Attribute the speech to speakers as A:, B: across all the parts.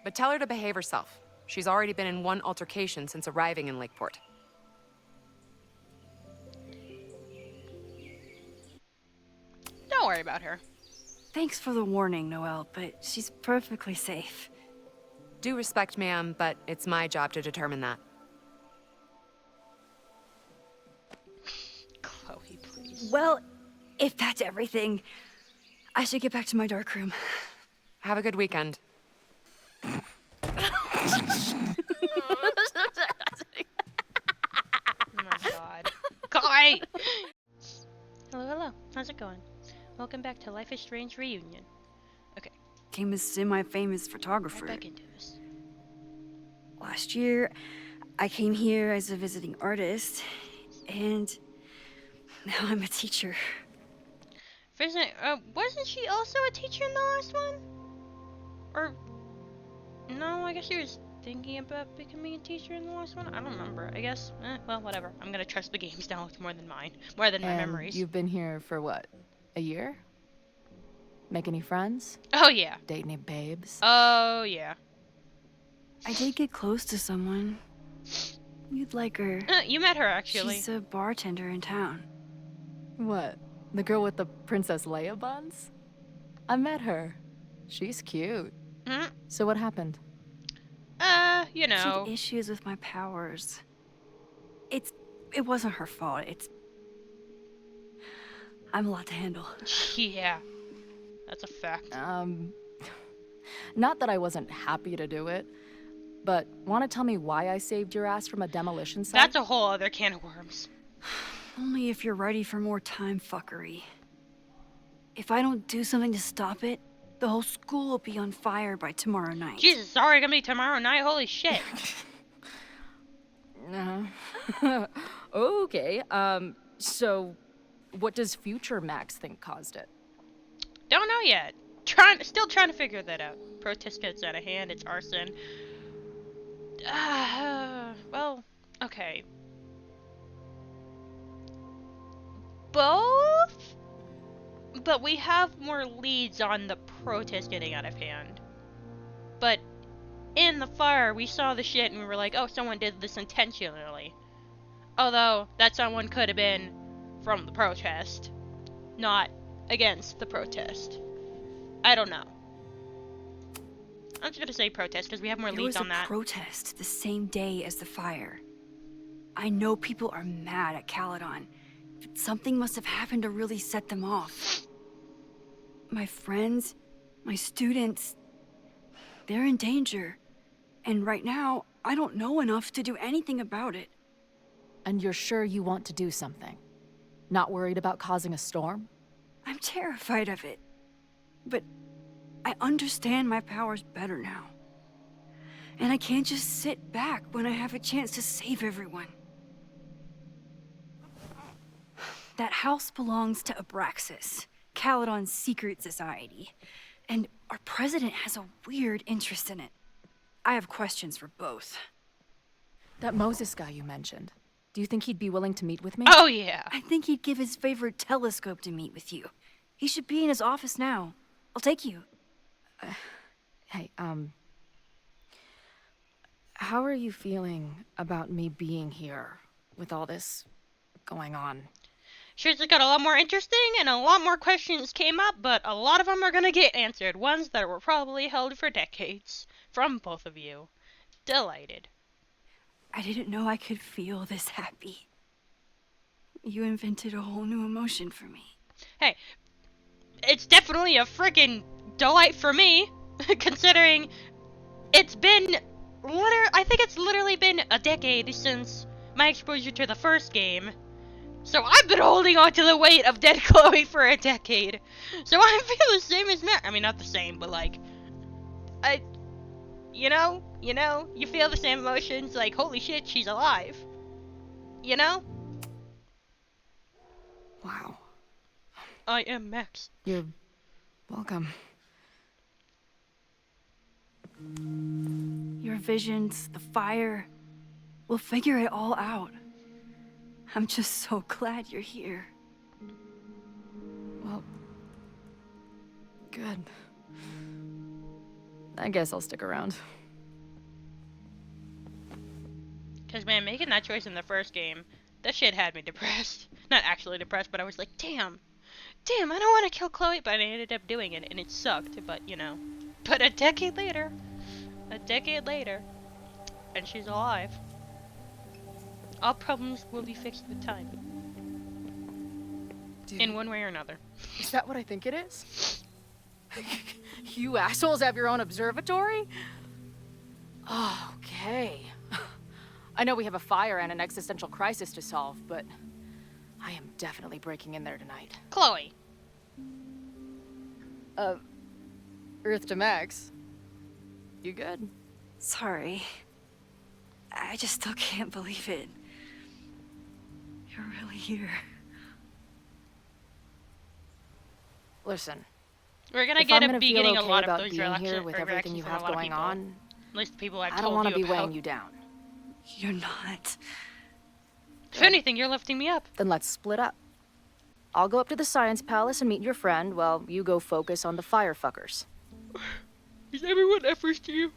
A: But tell her to behave herself. She's already been in one altercation since arriving in Lakeport.
B: Don't worry about her.
C: Thanks for the warning, Noelle, but she's perfectly safe.
A: Due respect, ma'am, but it's my job to determine that.
B: Chloe, please.
C: Well, if that's everything, I should get back to my dark room.
A: Have a good weekend.
B: Oh my god. Chloe! Hello, hello. How's it going? Welcome back to Life is Strange Reunion. Okay.
C: Became a semi-famous photographer.
B: Right back into this.
C: Last year, I came here as a visiting artist, and now I'm a teacher.
B: Wasn't she also a teacher in the last one? Or... No, I guess she was thinking about becoming a teacher in the last one? I don't remember. I guess, well, whatever. I'm gonna trust the games now more than mine. More than my memories.
D: You've been here for what? A year? Make any friends?
B: Oh, yeah.
D: Date any babes?
B: Oh, yeah.
C: I did get close to someone. You'd like her.
B: You met her, actually.
C: She's a bartender in town.
D: What? The girl with the Princess Leia buns? I met her. She's cute.
B: Hmm?
D: So what happened?
B: You know.
C: She had issues with my powers. It wasn't her fault. I'm a lot to handle.
B: Yeah. That's a fact.
D: Not that I wasn't happy to do it, but want to tell me why I saved your ass from a demolition site?
B: That's a whole other can of worms.
C: Only if you're ready for more time fuckery. If I don't do something to stop it, the whole school will be on fire by tomorrow night.
B: Jesus, it's already gonna be tomorrow night? Holy shit.
D: Okay, so what does future Max think caused it?
B: Don't know yet. Still trying to figure that out. Protest gets out of hand, it's arson. Well, okay. Both? But we have more leads on the protest getting out of hand. But in the fire, we saw the shit and we were like, oh, someone did this intentionally. Although, that someone could have been from the protest, not against the protest. I don't know. I'm just gonna say protest because we have more leads on that.
C: There was a protest the same day as the fire. I know people are mad at Caledon, but something must have happened to really set them off. My friends, my students, they're in danger. And right now, I don't know enough to do anything about it.
D: And you're sure you want to do something? Not worried about causing a storm?
C: I'm terrified of it. But I understand my powers better now. And I can't just sit back when I have a chance to save everyone. That house belongs to Abraxas, Caledon's secret society. And our president has a weird interest in it. I have questions for both.
D: That Moses guy you mentioned. Do you think he'd be willing to meet with me?
B: Oh, yeah.
C: I think he'd give his favorite telescope to meet with you. He should be in his office now. I'll take you.
D: Hey, how are you feeling about me being here with all this going on?
B: Sure, it's got a lot more interesting and a lot more questions came up, but a lot of them are gonna get answered. Ones that were probably held for decades from both of you. Delighted.
C: I didn't know I could feel this happy. You invented a whole new emotion for me.
B: Hey, it's definitely a freaking delight for me, considering it's been I think it's literally been a decade since my exposure to the first game. So I've been holding on to the weight of dead Chloe for a decade. So I feel the same as Matt. I mean, not the same, but like, you feel the same emotions, like, holy shit, she's alive. You know?
D: Wow.
B: I am Max.
D: You're welcome.
C: Your visions, the fire, we'll figure it all out. I'm just so glad you're here.
D: Well, good. I guess I'll stick around.
B: Cause man, making that choice in the first game, that shit had me depressed. Not actually depressed, but I was like, damn, I don't want to kill Chloe, but I ended up doing it, and it sucked. But you know, but a decade later, and she's alive. All problems will be fixed with time,
D: Dude,
B: in one way or another.
D: is that what I think it is? You assholes have your own observatory? Oh, okay. I know we have a fire and an existential crisis to solve, but I am definitely breaking in there tonight.
B: Chloe.
D: Earth to Max. You good?
C: Sorry. I just still can't believe it. You're really here.
D: Listen,
B: We're gonna
D: if
B: get
D: I'm
B: a
D: gonna
B: be
D: feel
B: getting
D: okay
B: a lot
D: about
B: of those
D: being here
B: reactions
D: with everything you
B: from
D: have
B: a lot of
D: going
B: people.
D: on,
B: At least the people I've
D: I
B: told
D: don't want to
B: you
D: be
B: about.
D: weighing you down.
C: You're not.
B: If anything, you're lifting me up.
D: Then let's split up. I'll go up to the Science Palace and meet your friend while you go focus on the firefuckers.
B: Is everyone efforts to you?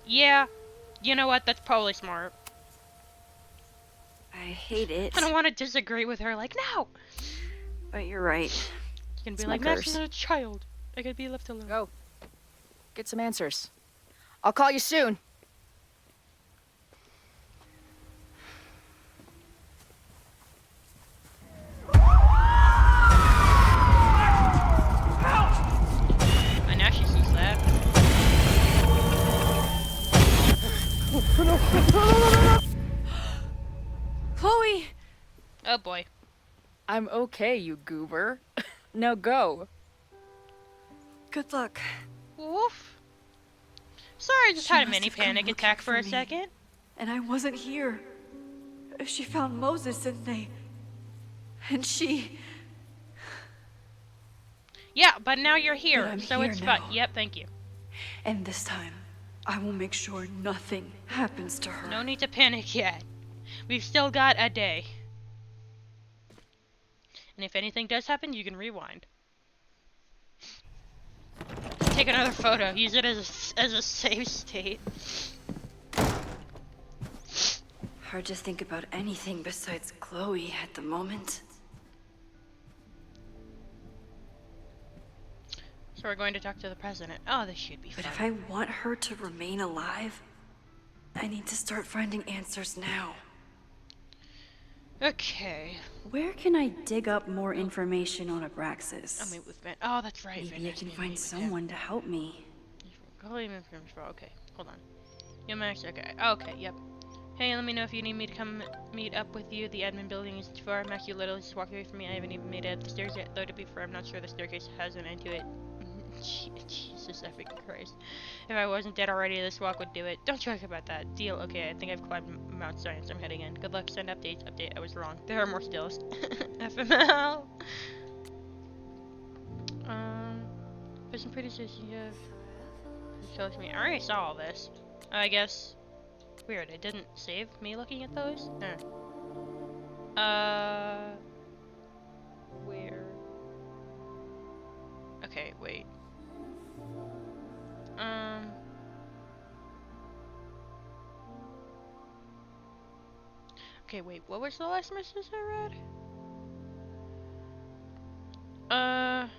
B: Yeah, you know what? That's probably smart.
C: I hate it.
B: I don't want to disagree with her. Like, no.
C: But you're right.
B: You can be
D: It's my
B: like, Max
D: curse.
B: is a child. I could be left alone.
D: Go. Get some answers. I'll call you soon.
B: And now she sees that.
C: Chloe!
B: Oh boy.
D: I'm okay, you goober. Now go.
C: Good luck.
B: Woof. Sorry, I just
C: She
B: had a
C: must
B: mini
C: have come
B: panic
C: looking
B: attack for a
C: me.
B: second.
C: And I wasn't here. She found Moses and she...
B: Yeah, but now you're here,
C: I'm
B: so
C: here
B: it's fine.
C: now.
B: Yep, thank you.
C: And this time, I will make sure nothing happens to her.
B: No need to panic yet. We've still got a day. And if anything does happen, you can rewind. Take another photo. Use it as a save state.
C: Hard to think about anything besides Chloe at the moment.
B: So we're going to talk to the president. Oh, this should be
C: But
B: fun.
C: if I want her to remain alive, I need to start finding answers now.
B: Okay.
C: Where can I dig up more information on Abraxas?
B: I'll meet with Ben. Oh, that's right.
C: Maybe I can find someone to help me.
B: Okay, hold on. Yeah, Max. Okay. Okay. Yep. Hey, let me know if you need me to come meet up with you. The admin building isn't too far. Max, you literally just walked away from me. I haven't even made it up the stairs yet, though to be fair, I'm not sure the staircase has an end to it. Jesus effing Christ. If I wasn't dead already, this walk would do it. Don't joke about that. Deal. Okay, I think I've climbed Mount Science. I'm heading in. Good luck. Send updates. Update. I was wrong. There are more stills. FML. There's some pretty station you have. Shows me. I already saw all this. I guess. Weird. It didn't save me looking at those. Where? Okay, wait. Okay, wait. What was the last message I read?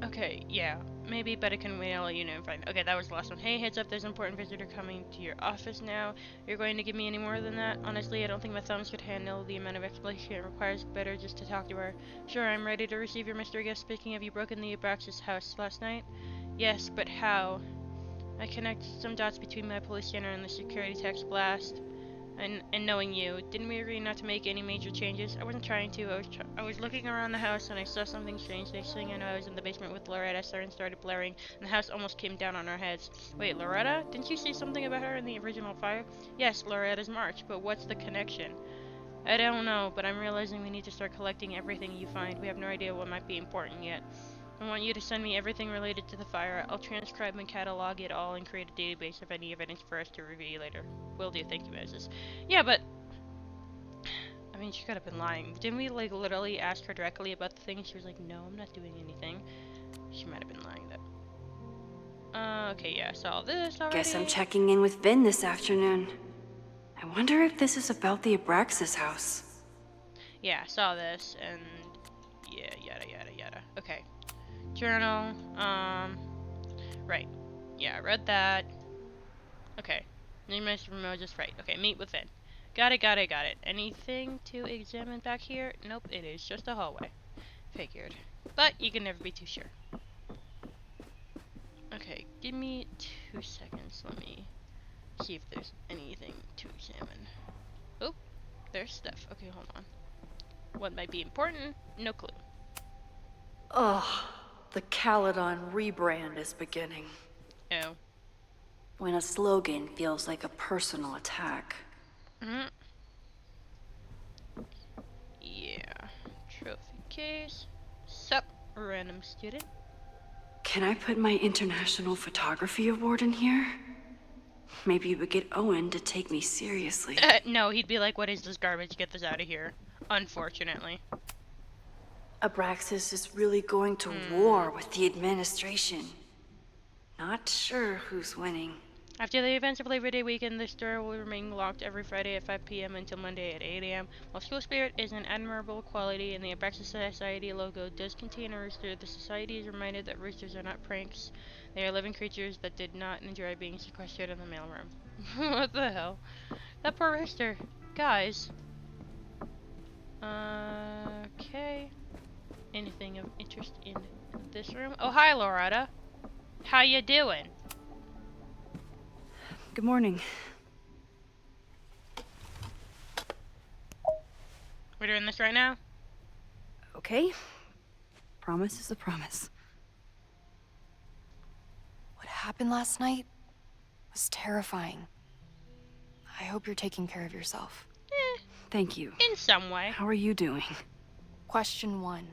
B: Okay, yeah. Maybe, but I can wait. I'll let you know if I... Okay, that was the last one. Hey, heads up, there's an important visitor coming to your office now. You're going to give me any more than that? Honestly, I don't think my thumbs could handle the amount of explanation it requires. Better just to talk to her. Sure, I'm ready to receive your mystery guest. Speaking of, you broke in the Abraxas house last night? Yes, but how? I connect some dots between my police scanner and the security text blast. And knowing you, didn't we agree not to make any major changes? I wasn't trying to. I was looking around the house and I saw something strange. Next thing I know, I was in the basement with Loretta. Siren started blaring, and the house almost came down on our heads. Wait, Loretta? Didn't you say something about her in the original fire? Yes, Loretta's March, but what's the connection? I don't know, but I'm realizing we need to start collecting everything you find. We have no idea what might be important yet. I want you to send me everything related to the fire. I'll transcribe and catalog it all and create a database of any evidence for us to review later. Will do. Thank you, Moses. Yeah, but mean, she could have been lying. Didn't we, like, literally ask her directly about the thing? She was like, no, I'm not doing anything. She might have been lying, though. Okay, yeah, saw this already.
C: Guess I'm checking in with Vin this afternoon. I wonder if this is about the Abraxas house.
B: Yeah, saw this, and yeah, yada yada yada. Okay. Journal, right. Yeah, I read that. Okay. Name is just right. Okay, meet with Vin. Got it. Anything to examine back here? Nope, it is just a hallway. Figured. But you can never be too sure. Okay, give me 2 seconds. Let me see if there's anything to examine. Oh, there's stuff. Okay, hold on. What might be important? No clue.
C: Ugh, the Caledon rebrand is beginning.
B: Oh.
C: When a slogan feels like a personal attack.
B: Yeah. Trophy case. Sup, random student.
C: Can I put my International Photography Award in here? Maybe it would get Owen to take me seriously.
B: No, he'd be like, what is this garbage? Get this out of here. Unfortunately.
C: Abraxas is really going to war with the administration. Not sure who's winning.
B: After the events of Labor Day weekend, the store will remain locked every Friday at 5 p.m. until Monday at 8 a.m. While school spirit is an admirable quality and the Abraxas Society logo does contain a rooster, the society is reminded that roosters are not pranks. They are living creatures that did not enjoy being sequestered in the mailroom. What the hell? That poor rooster. Guys. Okay. Anything of interest in this room? Oh, hi, Loretta. How you doing?
C: Good morning.
B: We're doing this right now?
C: Okay. Promise is a promise.
E: What happened last night was terrifying. I hope you're taking care of yourself.
C: Thank you.
B: In some way.
C: How are you doing?
E: Question 1.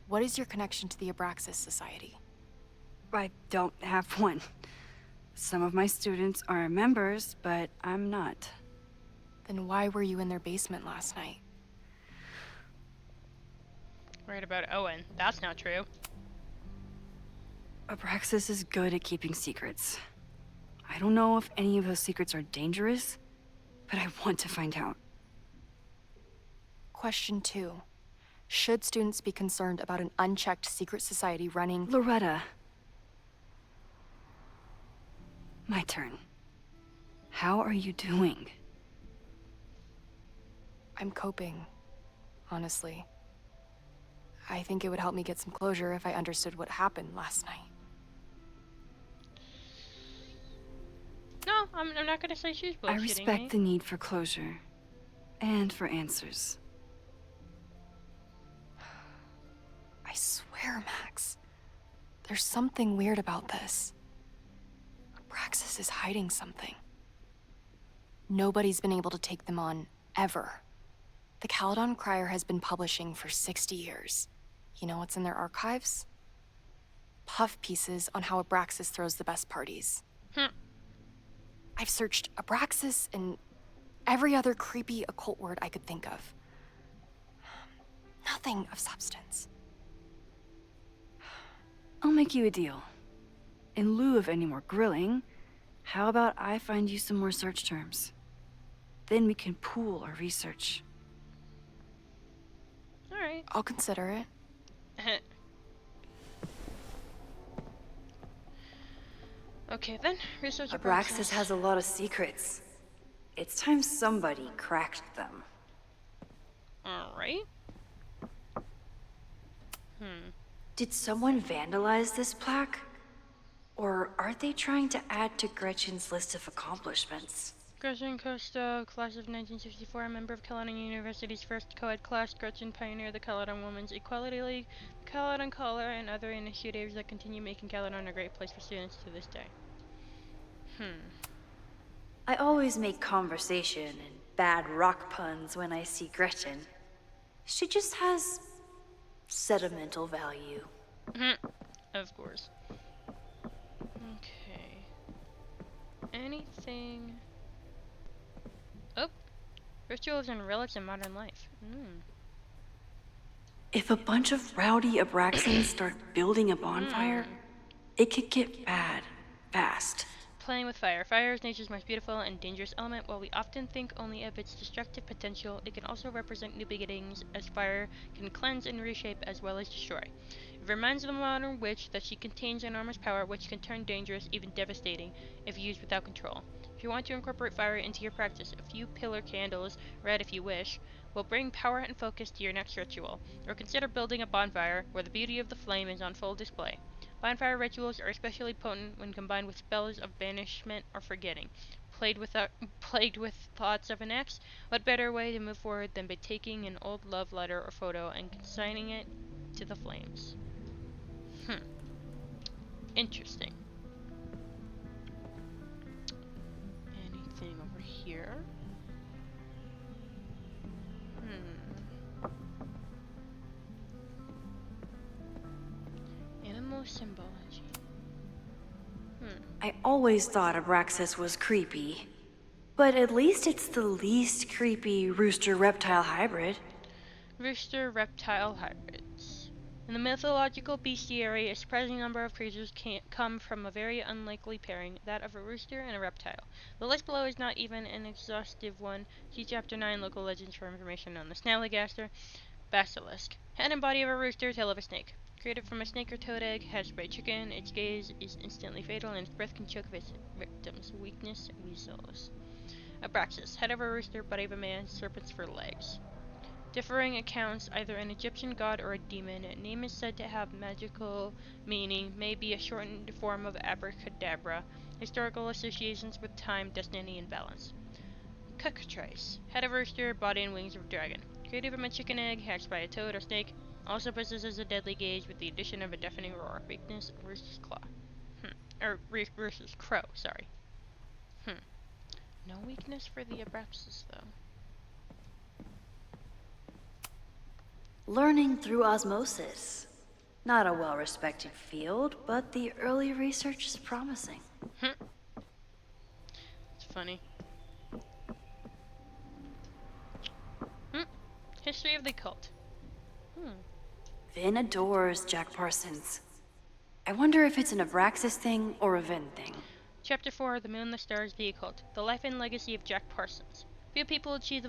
E: What is your connection to the Abraxas Society?
C: I don't have one. Some of my students are members, but I'm not.
E: Then why were you in their basement last night?
B: Right about Owen. That's not true.
C: Abraxas is good at keeping secrets. I don't know if any of those secrets are dangerous, but I want to find out.
E: Question 2. Should students be concerned about an unchecked secret society running...
C: Loretta. My turn. How are you doing?
E: I'm coping, honestly. I think it would help me get some closure if I understood what happened last night.
B: No, I'm not gonna say she's bullshitting
C: I respect
B: me.
C: the need for closure. And for answers.
E: I swear, Max. There's something weird about this. Abraxas is hiding something. Nobody's been able to take them on, ever. The Caledon Crier has been publishing for 60 years. You know what's in their archives? Puff pieces on how Abraxas throws the best parties. I've searched Abraxas and every other creepy occult word I could think of. Nothing of substance.
C: I'll make you a deal. In lieu of any more grilling, how about I find you some more search terms? Then we can pool our research.
B: Alright.
E: I'll consider it.
B: Okay then, research
C: Abraxas has a lot of secrets. It's time somebody cracked them.
B: Alright.
C: Did someone vandalize this plaque? Or are they trying to add to Gretchen's list of accomplishments?
B: Gretchen Costa, class of 1964, a member of Caledon University's first co-ed class. Gretchen pioneered the Caledon Women's Equality League, the Caledon Collar, and other initiatives that continue making Caledon a great place for students to this day.
C: I always make conversation and bad rock puns when I see Gretchen. She just has sentimental value.
B: Of course. Okay. Anything... Oh. Rituals and relics in modern life.
C: If a bunch of rowdy Abraxans start building a bonfire, it could get bad, fast.
B: Playing with fire. Fire is nature's most beautiful and dangerous element. While we often think only of its destructive potential, it can also represent new beginnings, as fire can cleanse and reshape as well as destroy. It reminds the modern witch that she contains enormous power which can turn dangerous, even devastating, if used without control. If you want to incorporate fire into your practice, a few pillar candles, red if you wish, will bring power and focus to your next ritual. Or consider building a bonfire where the beauty of the flame is on full display. Bonfire rituals are especially potent when combined with spells of banishment or forgetting. Plagued with thoughts of an ex, what better way to move forward than by taking an old love letter or photo and consigning it to the flames? Interesting. Anything over here? Animal symbology.
C: I always thought Abraxas was creepy. But at least it's the least creepy rooster-reptile hybrid.
B: Rooster reptile hybrids. In the mythological bestiary, a surprising number of creatures come from a very unlikely pairing, that of a rooster and a reptile. The list below is not even an exhaustive one. See Chapter 9, Local Legends, for information on the Snallygaster basilisk. Head and body of a rooster, tail of a snake. Created from a snake or toad egg, hatched by a chicken, its gaze is instantly fatal and its breath can choke its victims. Weakness, weasels. Abraxas, head of a rooster, body of a man, serpents for legs. Differing accounts, either an Egyptian god or a demon. Name is said to have magical meaning, may be a shortened form of abracadabra. Historical associations with time, destiny, and balance. Cockatrice, head of a rooster, body and wings of a dragon. Created from a chicken egg, hatched by a toad or snake. Also possesses a deadly gaze with the addition of a deafening roar. Weakness, rooster's claw. Rooster's crow, sorry. No weakness for the Abraxas, though.
C: Learning through osmosis. Not a well-respected field, but the early research is promising.
B: It's funny. History of the cult.
C: Vin adores Jack Parsons. I wonder if it's an Abraxas thing or a Vin thing.
B: Chapter 4, The Moon, the Stars, the Occult. The life and legacy of Jack Parsons. Few people achieve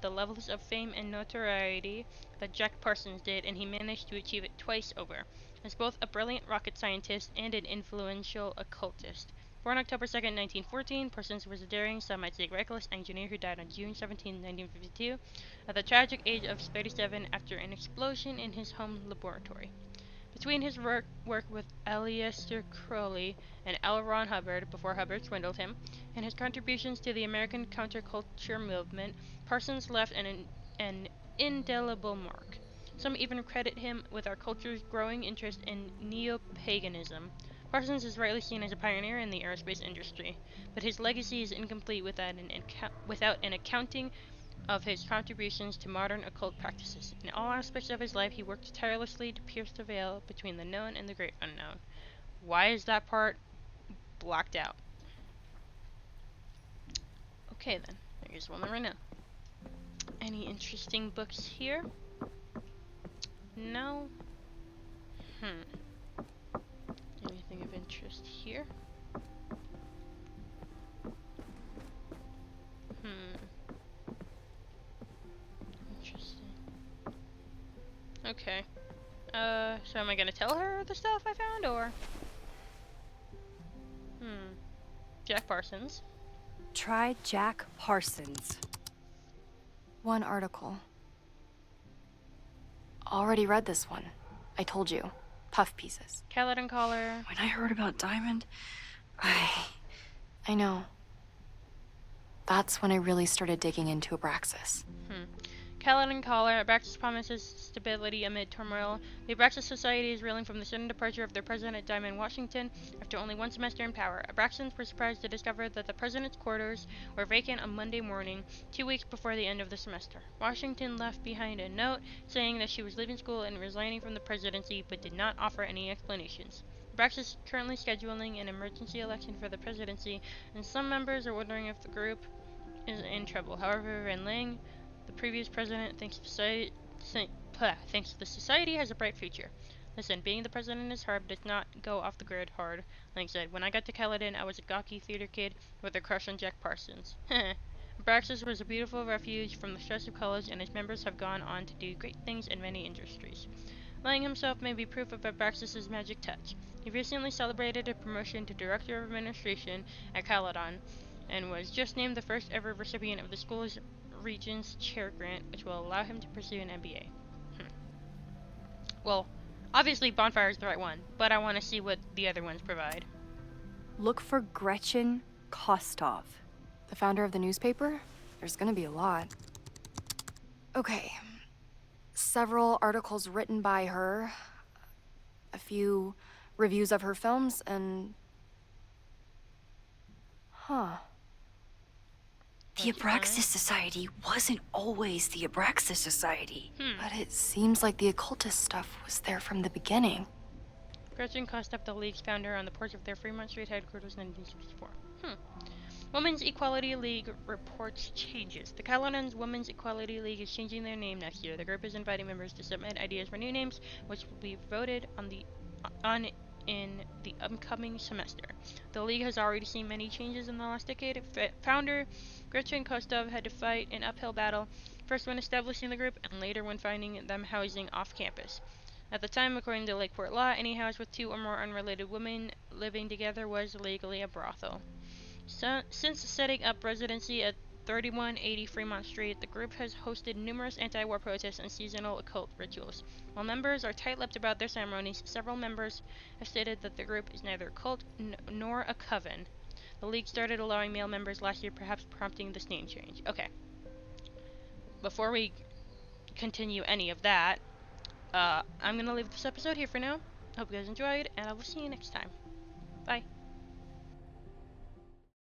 B: the levels of fame and notoriety that Jack Parsons did, and he managed to achieve it twice over, as both a brilliant rocket scientist and an influential occultist. Born October 2nd, 1914, Parsons was a daring, some might say reckless, engineer who died on June 17, 1952, at the tragic age of 37 after an explosion in his home laboratory. Between his work with Aleister Crowley and L. Ron Hubbard, before Hubbard swindled him, and his contributions to the American counterculture movement, Parsons left an indelible mark. Some even credit him with our culture's growing interest in neo-paganism. Parsons is rightly seen as a pioneer in the aerospace industry, but his legacy is incomplete without an accounting of his contributions to modern occult practices. In all aspects of his life, he worked tirelessly to pierce the veil between the known and the great unknown. Why is that part blocked out? Okay then, here's one right now. Any interesting books here? No? Anything of interest here? Interesting. Okay. So am I gonna tell her the stuff I found, or? Jack Parsons.
C: Try Jack Parsons.
E: One article. Already read this one. I told you. Puff pieces.
B: Caledon collar.
C: When I heard about Diamond,
E: I know. That's when I really started digging into Abraxas.
B: Caledon collar. Abraxas promises stability amid turmoil. The Abraxas Society is reeling from the sudden departure of their president, Diamond Washington, after only one semester in power. Abraxans were surprised to discover that the president's quarters were vacant on Monday morning, 2 weeks before the end of the semester. Washington left behind a note saying that she was leaving school and resigning from the presidency, but did not offer any explanations. Abraxas is currently scheduling an emergency election for the presidency, and some members are wondering if the group is in trouble. However, Van Lang, the previous president, thinks the society has a bright future. Listen, being the president is hard, but it's not go off the grid hard. Lang said, when I got to Caledon, I was a gawky theater kid with a crush on Jack Parsons. Abraxas was a beautiful refuge from the stress of college, and its members have gone on to do great things in many industries. Lang himself may be proof of Abraxas' magic touch. He recently celebrated a promotion to Director of Administration at Caledon, and was just named the first ever recipient of the school's Regents Chair Grant, which will allow him to pursue an MBA. Well, obviously Bonfire is the right one, but I want to see what the other ones provide.
C: Look for Gretchen Kostov.
E: The founder of the newspaper? There's gonna be a lot. Okay. Several articles written by her, a few reviews of her films, and... Huh.
C: The Abraxas Society wasn't always the Abraxas Society.
E: But it seems like the occultist stuff was there from the beginning.
B: Gretchen Kostov, the League's founder, on the porch of their Fremont Street headquarters in 1964. Women's Equality League reports changes. The Caledon's Women's Equality League is changing their name next year. The group is inviting members to submit ideas for new names, which will be voted on in the upcoming semester. The League has already seen many changes in the last decade. Founder Gretchen Kostov had to fight an uphill battle, first when establishing the group, and later when finding them housing off campus. At the time, according to Lakeport law, any house with 2 or more unrelated women living together was legally a brothel. Since setting up residency at 3180 Fremont Street, the group has hosted numerous anti-war protests and seasonal occult rituals. While members are tight-lipped about their ceremonies, several members have stated that the group is neither a cult nor a coven. The League started allowing male members last year, perhaps prompting this name change. Okay. Before we continue any of that, I'm gonna leave this episode here for now. Hope you guys enjoyed, and I will see you next time. Bye.